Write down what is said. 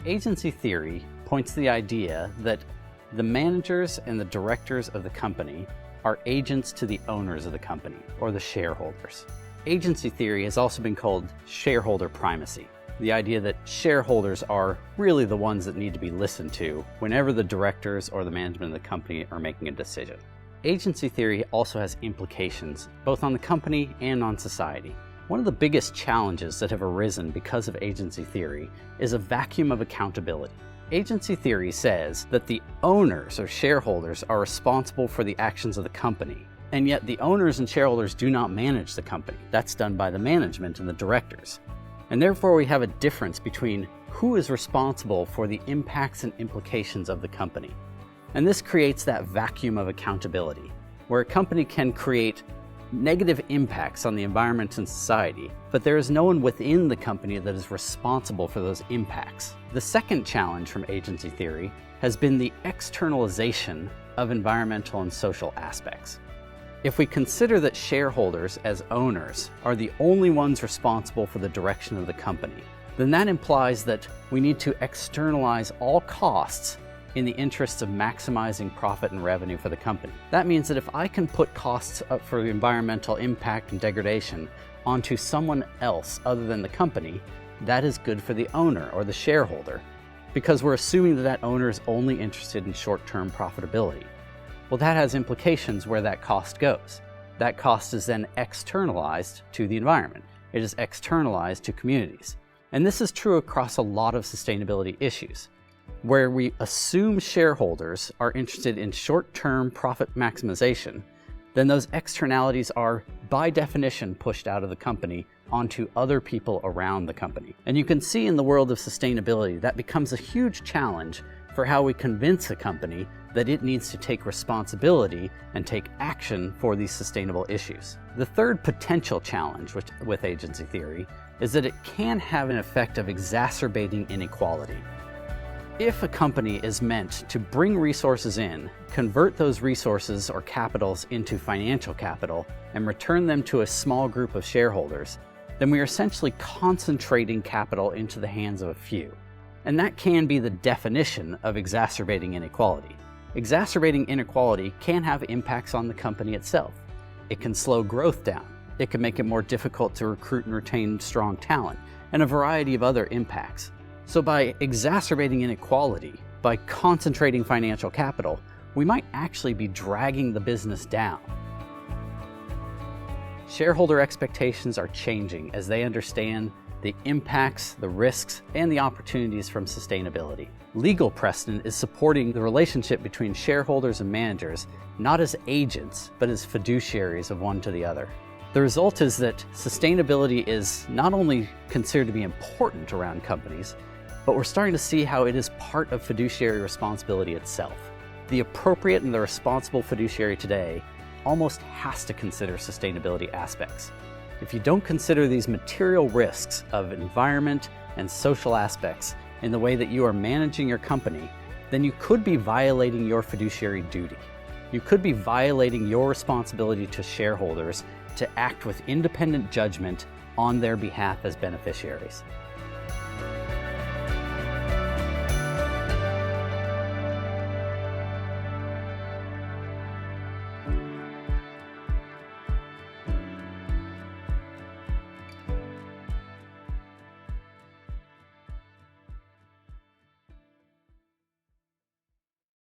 Agency theory points to the idea that the managers and the directors of the company are agents to the owners of the company, or the shareholders. Agency theory has also been called shareholder primacy, the idea that shareholders are really the ones that need to be listened to whenever the directors or the management of the company are making a decision. Agency theory also has implications both on the company and on society. One of the biggest challenges that have arisen because of agency theory is a vacuum of accountability. Agency theory says that the owners or shareholders are responsible for the actions of the company, and yet the owners and shareholders do not manage the company. That's done by the management and the directors. And therefore we have a difference between who is responsible for the impacts and implications of the company. And this creates that vacuum of accountability, where a company can create negative impacts on the environment and society, but there is no one within the company that is responsible for those impacts. The second challenge from agency theory has been the externalization of environmental and social aspects. If we consider that shareholders as owners are the only ones responsible for the direction of the company, then that implies that we need to externalize all costs in the interests of maximizing profit and revenue for the company. That means that if I can put costs up for the environmental impact and degradation onto someone else other than the company, that is good for the owner or the shareholder, because we're assuming that that owner is only interested in short-term profitability. Well, that has implications where that cost goes. That cost is then externalized to the environment. It is externalized to communities. And this is true across a lot of sustainability issues, where we assume shareholders are interested in short-term profit maximization, then those externalities are, by definition, pushed out of the company onto other people around the company. And you can see in the world of sustainability that becomes a huge challenge for how we convince a company that it needs to take responsibility and take action for these sustainable issues. The third potential challenge with agency theory is that it can have an effect of exacerbating inequality. If a company is meant to bring resources in, convert those resources or capitals into financial capital, and return them to a small group of shareholders, then we are essentially concentrating capital into the hands of a few. And that can be the definition of exacerbating inequality. Exacerbating inequality can have impacts on the company itself. It can slow growth down. It can make it more difficult to recruit and retain strong talent, and a variety of other impacts. So by exacerbating inequality, by concentrating financial capital, we might actually be dragging the business down. Shareholder expectations are changing as they understand the impacts, the risks, and the opportunities from sustainability. Legal precedent is supporting the relationship between shareholders and managers, not as agents, but as fiduciaries of one to the other. The result is that sustainability is not only considered to be important around companies, but we're starting to see how it is part of fiduciary responsibility itself. The appropriate and the responsible fiduciary today almost has to consider sustainability aspects. If you don't consider these material risks of environment and social aspects in the way that you are managing your company, then you could be violating your fiduciary duty. You could be violating your responsibility to shareholders to act with independent judgment on their behalf as beneficiaries.